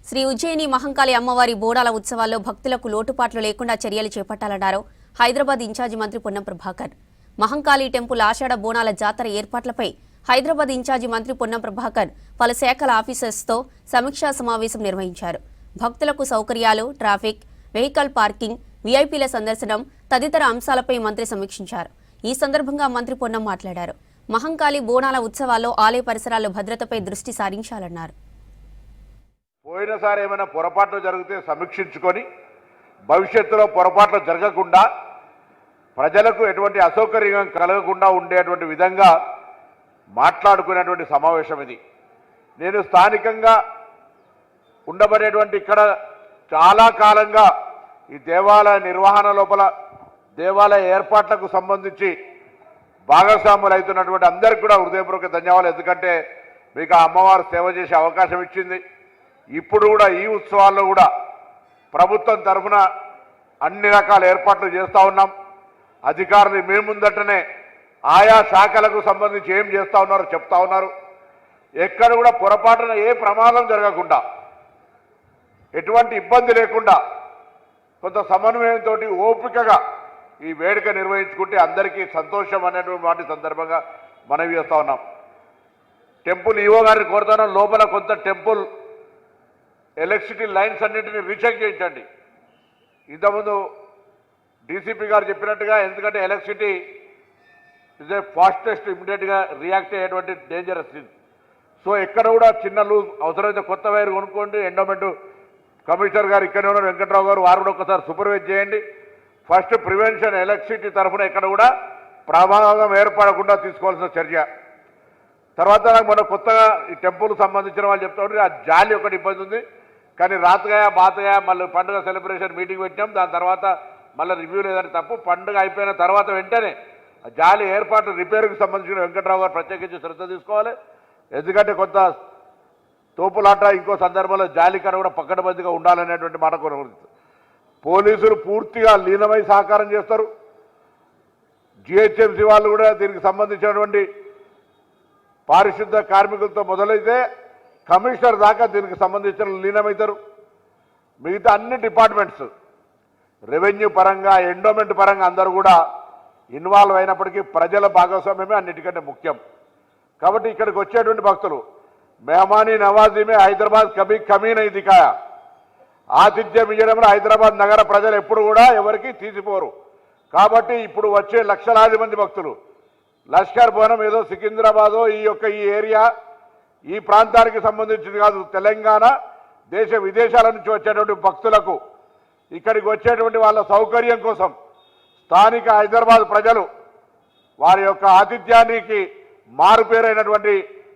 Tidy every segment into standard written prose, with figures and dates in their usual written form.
శ్రీ ఉజ్జయిని మహంకాళి అమ్మవారి బోనాల ఉత్సవాల్లో భక్తులకు లోటుపాట్లు లేకుండా చర్యలు చేపట్టాలన్నారు హైదరాబాద్ ఇన్ఛార్జి మంత్రి పొన్నం ప్రభాకర్. మహంకాళి టెంపుల్ ఆషాఢ బోనాల జాతర ఏర్పాట్లపై హైదరాబాద్ ఇన్ఛార్జి మంత్రి పొన్నం ప్రభాకర్ పలు శాఖల ఆఫీసర్స్తో సమీక్షా సమావేశం నిర్వహించారు. భక్తులకు సౌకర్యాలు, ట్రాఫిక్, వెహికల్ పార్కింగ్, వీఐపీల సందర్శనం తదితర అంశాలపై మంత్రి సమీక్షించారు. ఈ సందర్భంగా మంత్రి పొన్నం మాట్లాడారు. మహంకాళి బోనాల ఉత్సవాల్లో ఆలయ పరిసరాల్లో భద్రతపై దృష్టి సారించాలన్నారు. పోయినసారి ఏమైనా పొరపాట్లు జరిగితే సమీక్షించుకొని భవిష్యత్తులో పొరపాట్లు జరగకుండా ప్రజలకు ఎటువంటి అసౌకర్యం కలగకుండా ఉండేటువంటి విధంగా మాట్లాడుకునేటువంటి సమావేశం ఇది. నేను స్థానికంగా ఉండబడేటువంటి ఇక్కడ చాలా కాలంగా ఈ దేవాలయ నిర్వహణ లోపల దేవాలయ ఏర్పాట్లకు సంబంధించి భాగస్వాములు అవుతున్నటువంటి అందరికీ కూడా హృదయపూర్వక ధన్యవాదాలు. ఎందుకంటే మీకు ఆ అమ్మవారు సేవ చేసే అవకాశం ఇచ్చింది. ఇప్పుడు కూడా ఈ ఉత్సవాల్లో కూడా ప్రభుత్వం తరఫున అన్ని రకాల ఏర్పాట్లు చేస్తూ ఉన్నాం. అధికారులు మీ ముందటనే ఆయా శాఖలకు సంబంధించి ఏం చేస్తూ ఉన్నారో చెప్తా ఉన్నారు. ఎక్కడ కూడా పొరపాటున ఏ ప్రమాదం జరగకుండా ఎటువంటి ఇబ్బంది లేకుండా కొంత సమన్వయంతో ఓపికగా ఈ వేడుక నిర్వహించుకుంటే అందరికీ సంతోషం అనేటువంటి వాటి సందర్భంగా మనవి చేస్తూ ఉన్నాం. టెంపుల్ ఈవో గారిని కోరుతున్నాం, లోపల కొంత టెంపుల్ ఎలక్ట్రిసిటీ లైన్స్ అన్నింటినీ రీచెక్ చేయించండి. ఇంతకుముందు డీసీపీ గారు చెప్పినట్టుగా, ఎందుకంటే ఎలక్ట్రిసిటీ ఇస్ ఏ ఫాస్టెస్ట్ ఇమ్మీడియట్గా రియాక్ట్ అయ్యేటువంటి డేంజరస్ థింగ్. సో ఎక్కడ కూడా చిన్న లూజ్ అవసరమైతే కొత్త వైర్ కొనుక్కోండి. ఎండోమెంట్ కమిషనర్ గారు ఇక్కడే ఉన్నారు, వెంకట్రావు గారు, వారు కూడా ఒకసారి సూపర్వైజ్ చేయండి. ఫస్ట్ ప్రివెన్షన్ ఎలక్ట్రిసిటీ తరఫున ఎక్కడ కూడా ప్రమాదం ఏర్పడకుండా తీసుకోవాల్సిన చర్య. తర్వాత మన కొత్తగా ఈ టెంపుల్ సంబంధించిన వాళ్ళు చెప్తా ఉంటే ఆ జాలి ఒకటి ఇబ్బంది ఉంది. కానీ రాతగా బాతగా మళ్ళీ పండుగ సెలబ్రేషన్ మీటింగ్ పెట్టినాం. దాని తర్వాత మళ్ళీ రివ్యూ లేదని తప్పు. పండుగ అయిపోయిన తర్వాత వెంటనే జాలి ఏర్పాటు రిపేర్కి సంబంధించిన వెంకట్రావు గారు ప్రత్యేకించి శ్రద్ధ తీసుకోవాలి. ఎందుకంటే కొంత తోపులాట ఇంకో సందర్భంలో జాలి కన్నా కూడా పక్కడబందిగా ఉండాలనేటువంటి మాట కొనగలుగుతుంది. పోలీసులు పూర్తిగా లీనమై సహకారం చేస్తారు. జిహెచ్ఎంసీ వాళ్ళు కూడా దీనికి సంబంధించినటువంటి పారిశుద్ధ కార్మికులతో మొదలైతే కమిషనర్ దాకా దీనికి సంబంధించిన లీనమవుతారు. మిగతా అన్ని డిపార్ట్మెంట్స్ రెవెన్యూ పరంగా, ఎండోమెంట్ పరంగా అందరూ కూడా ఇన్వాల్వ్ అయినప్పటికీ ప్రజల భాగస్వామ్యమే అన్నిటికంటే ముఖ్యం. కాబట్టి ఇక్కడికి వచ్చేటువంటి భక్తులు మెహమానీ నవాజీమే హైదరాబాద్ కభీ కమీ నహీ దిఖాయా. ఆతిథ్యం ఇవ్వడంలో హైదరాబాద్ నగర ప్రజలు ఎప్పుడు కూడా ఎవరికి తీసిపోరు. కాబట్టి ఇప్పుడు వచ్చే లక్షలాది మంది భక్తులు లష్కర్ భవనం ఏదో సికింద్రాబాదో ఈ ఏరియా ఈ ప్రాంతానికి సంబంధించింది కాదు. తెలంగాణ దేశ విదేశాల నుంచి వచ్చేటువంటి భక్తులకు ఇక్కడికి వచ్చేటువంటి వాళ్ళ సౌకర్యం కోసం స్థానిక హైదరాబాద్ ప్రజలు వారి యొక్క ఆతిథ్యానికి మారుపేరైనటువంటి,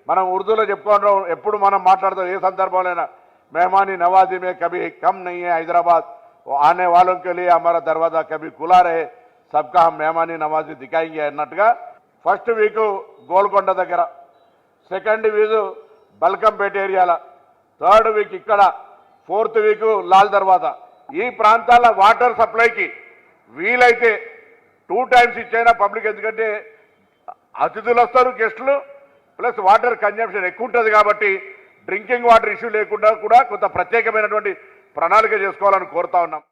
మనం ఉర్దూలో చెప్పుకోవడం ఎప్పుడు మనం మాట్లాడతాం ఏ సందర్భంలోనైనా, मेहमानी नवाजी में कभी कम नहीं है हैदराबाद. आने वालों के लिए हमारा दरवाजा कभी खुला रहे, सबका हम मेहमानी नवाजी दिखाएंगे అన్నట్టుగా ఫస్ట్ వీక్ గోల్కొండ దగ్గర, సెకండ్ వీక్ బల్కంపేట ఏరియాల, థర్డ్ వీక్ ఇక్కడ, ఫోర్త్ వీక్ లాల్ దర్వాజా. ఈ ప్రాంతాల వాటర్ సప్లైకి వీలైతే 2 times ఇచ్చైనా పబ్లిక్, ఎందుకంటే అతిథులు వస్తారు, గెస్టులు, ప్లస్ వాటర్ కన్జంప్షన్ ఎక్కువ ఉంటుంది. కాబట్టి డ్రింకింగ్ వాటర్ ఇష్యూ లేకుండా కూడా కొంత ప్రత్యేకమైనటువంటి ప్రణాళిక చేసుకోవాలని కోరుతా ఉన్నాం.